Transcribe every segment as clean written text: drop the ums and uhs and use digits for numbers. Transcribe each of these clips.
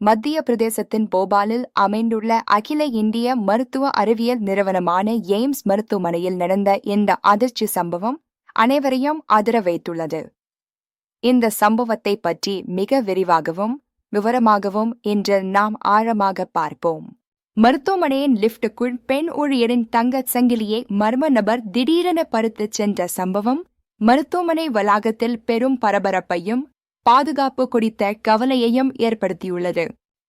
மத்திய பிரதேசத்தின் போபாலில் அமைந்துள்ள அகில இந்திய மருத்துவ அறிவியல் நிறுவனமான எய்ம்ஸ் மருத்துவமனையில் நடந்த இந்த அதிர்ச்சி சம்பவம் அனைவரையும் அதிர வைத்துள்ளது. இந்த சம்பவத்தை பற்றி மிக விரிவாகவும் விவரமாகவும் இன்று நாம் ஆழமாக பார்ப்போம். மருத்துவமனையின் லிப்டுக்குள் பெண் ஊழியரின் தங்கச் சங்கிலியை மர்ம நபர் திடீரென பறித்துச் சென்ற சம்பவம் மருத்துவமனை வளாகத்தில் பெரும் பரபரப்பையும் பாதுகாப்பு குறித்த கவலையையும் ஏற்படுத்தியுள்ளது.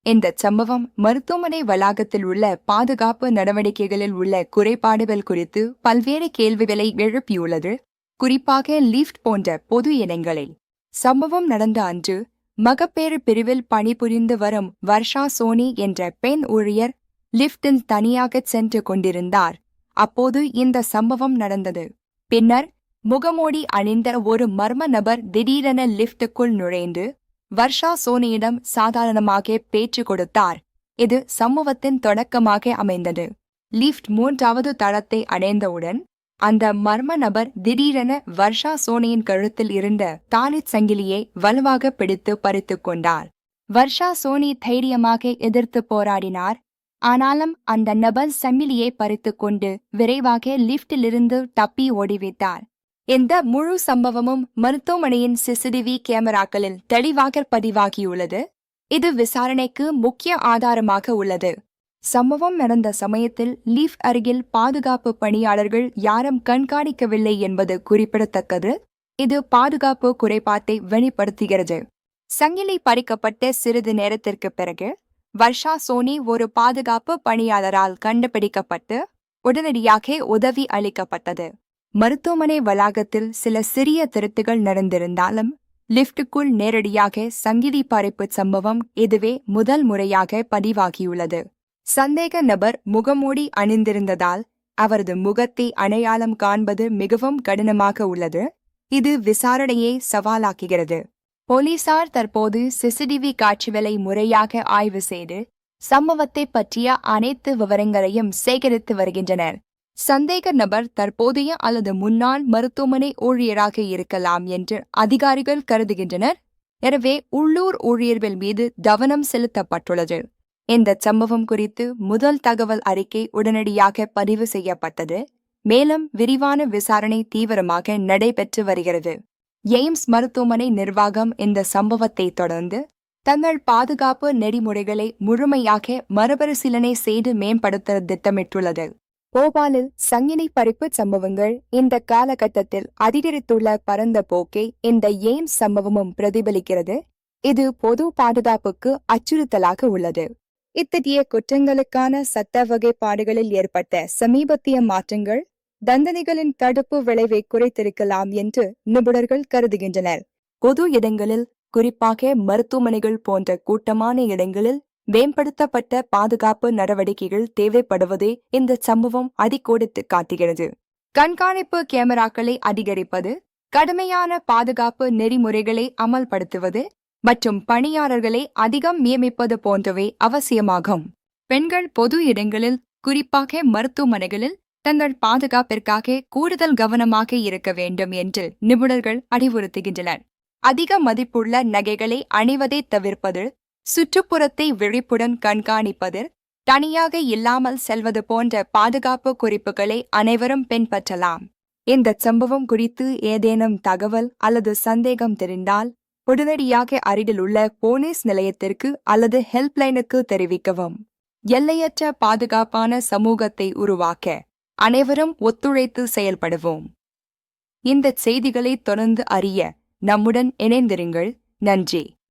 இந்த சம்பவம் மருத்துவமனை வளாகத்தில் உள்ள பாதுகாப்பு நடவடிக்கைகளில் உள்ள குறைபாடுகள் குறித்து பல்வேறு கேள்விகளை எழுப்பியுள்ளது, குறிப்பாக லிஃப்ட் போன்ற பொது இடங்களில். சம்பவம் நடந்த அன்று மகப்பேறு பிரிவில் பணிபுரிந்து வரும் வர்ஷா சோனி என்ற பெண் ஊழியர் லிஃப்டில் தனியாகச் சென்று கொண்டிருந்தார். அப்போது இந்த சம்பவம் நடந்தது. பின்னர் முகமூடி அணிந்த ஒரு மர்ம நபர் திடீரென லிஃப்டுக்குள் நுழைந்து வர்ஷா சோனியிடம் சாதாரணமாக பேச்சு கொடுத்தார். இது சம்பவத்தின் தொடக்கமாக அமைந்தது. லிஃப்ட் 3வது தளத்தை அடைந்தவுடன் அந்த மர்ம நபர் திடீரென வர்ஷா சோனியின் கழுத்தில் இருந்த தாலிச் சங்கிலியை வலுவாக பிடித்து பறித்துக் கொண்டார். வர்ஷா சோனி தைரியமாக எதிர்த்து போராடினார். ஆனாலும் அந்த நபர் சங்கிலியை பறித்துக் கொண்டு விரைவாக லிஃப்டிலிருந்து தப்பி ஓடிவிட்டார். இந்த முழு சம்பவமும் மருத்துவமனையின் சிசிடிவி கேமராக்களில் தெளிவாக பதிவாகியுள்ளது. இது விசாரணைக்கு முக்கிய ஆதாரமாக உள்ளது. சம்பவம் நடந்த சமயத்தில் லிஃப்ட் அருகில் பாதுகாப்பு பணியாளர்கள் யாரும் கண்காணிக்கவில்லை என்பது குறிப்பிடத்தக்கது. இது பாதுகாப்பு குறைபாட்டை வெளிப்படுத்துகிறது. சங்கிலி பறிக்கப்பட்ட சிறிது நேரத்திற்கு பிறகு வர்ஷா சோனி ஒரு பாதுகாப்பு பணியாளரால் கண்டுபிடிக்கப்பட்டு உடனடியாக உதவி அளிக்கப்பட்டது. மருத்துவமனை வளாகத்தில் சில சிறிய திருத்துகள் நடந்திருந்தாலும் லிஃப்டுக்குள் நேரடியாக சங்கிலி பறிப்பு சம்பவம் இதுவே முதல் முறையாக பதிவாகியுள்ளது. சந்தேக நபர் முகமூடி அணிந்திருந்ததால் அவரது முகத்தை அடையாளம் காண்பது மிகவும் கடினமாக உள்ளது. இது விசாரணையை சவாலாக்குகிறது. போலீசார் தற்போது சிசிடிவி காட்சிகளை முறையாக ஆய்வு செய்து சம்பவத்தை பற்றிய அனைத்து விவரங்களையும் சேகரித்து வருகின்றனர். சந்தேக நபர் தற்போதைய அல்லது முன்னாள் மருத்துவமனை ஊழியராக இருக்கலாம் என்று அதிகாரிகள் கருதுகின்றனர். எனவே உள்ளூர் ஊழியர்கள் மீது கவனம் செலுத்தப்பட்டுள்ளது. இந்த சம்பவம் குறித்து முதல் தகவல் அறிக்கை உடனடியாக பதிவு செய்யப்பட்டது. மேலும் விரிவான விசாரணை தீவிரமாக நடைபெற்று வருகிறது. எய்ம்ஸ் மருத்துவமனை நிர்வாகம் இந்த சம்பவத்தை தொடர்ந்து தங்கள் பாதுகாப்பு நெறிமுறைகளை முழுமையாக மறுபரிசீலனை செய்து மேம்படுத்த திட்டமிட்டுள்ளது. போபாலில் சங்கிலி பறிப்பு சம்பவங்கள் இந்த காலகட்டத்தில் அதிகரித்துள்ள பரந்த போக்கை இந்த எய்ம்ஸ் சம்பவமும் பிரதிபலிக்கிறது. இது பொது பாதுகாப்புக்கு அச்சுறுத்தலாக உள்ளது. இத்தகைய குற்றங்களுக்கான சட்ட வகைப்பாடுகளில் ஏற்பட்ட சமீபத்திய மாற்றங்கள் தண்டனைகளின் தடுப்பு விளைவை குறைத்திருக்கலாம் என்று நிபுணர்கள் கருதுகின்றனர். பொது இடங்களில், குறிப்பாக மருத்துவமனைகள் போன்ற கூட்டமான இடங்களில் மேம்படுத்தப்பட்ட பாதுகாப்பு நடவடிக்கைகள் தேவைப்படுவதை இந்த சம்பவம் அடிக்கோடிட்டு காட்டுகிறது. கண்காணிப்பு கேமராக்களை அதிகரிப்பது, கடுமையான பாதுகாப்பு நெறிமுறைகளை அமல்படுத்துவது மற்றும் பணியாளர்களை அதிகம் நியமிப்பது போன்றவை அவசியமாகும். பெண்கள் பொது இடங்களில், குறிப்பாக மருத்துவமனைகளில் தங்கள் பாதுகாப்பிற்காக கூடுதல் கவனமாக இருக்க வேண்டும் என்று நிபுணர்கள் அறிவுறுத்துகின்றனர். அதிக மதிப்புள்ள நகைகளை அணிவதை தவிர்ப்பது, சுற்றுப்புறத்தை விழிப்புடன் கண்காணிப்பது, தனியாக இல்லாமல் செல்வது போன்ற பாதுகாப்பு குறிப்புகளை அனைவரும் பின்பற்றலாம். இந்த சம்பவம் குறித்து ஏதேனும் தகவல் அல்லது சந்தேகம் தெரிந்தால் உடனடியாக அருகிலுள்ள போலீஸ் நிலையத்திற்கு அல்லது ஹெல்ப்லைனுக்கு தெரிவிக்கவும். எல்லையற்ற பாதுகாப்பான சமூகத்தை உருவாக்க அனைவரும் ஒத்துழைத்து செயல்படுவோம். இந்த செய்திகளை தொடர்ந்து அறிய நம்முடன் இணைந்திருங்கள். நன்றி.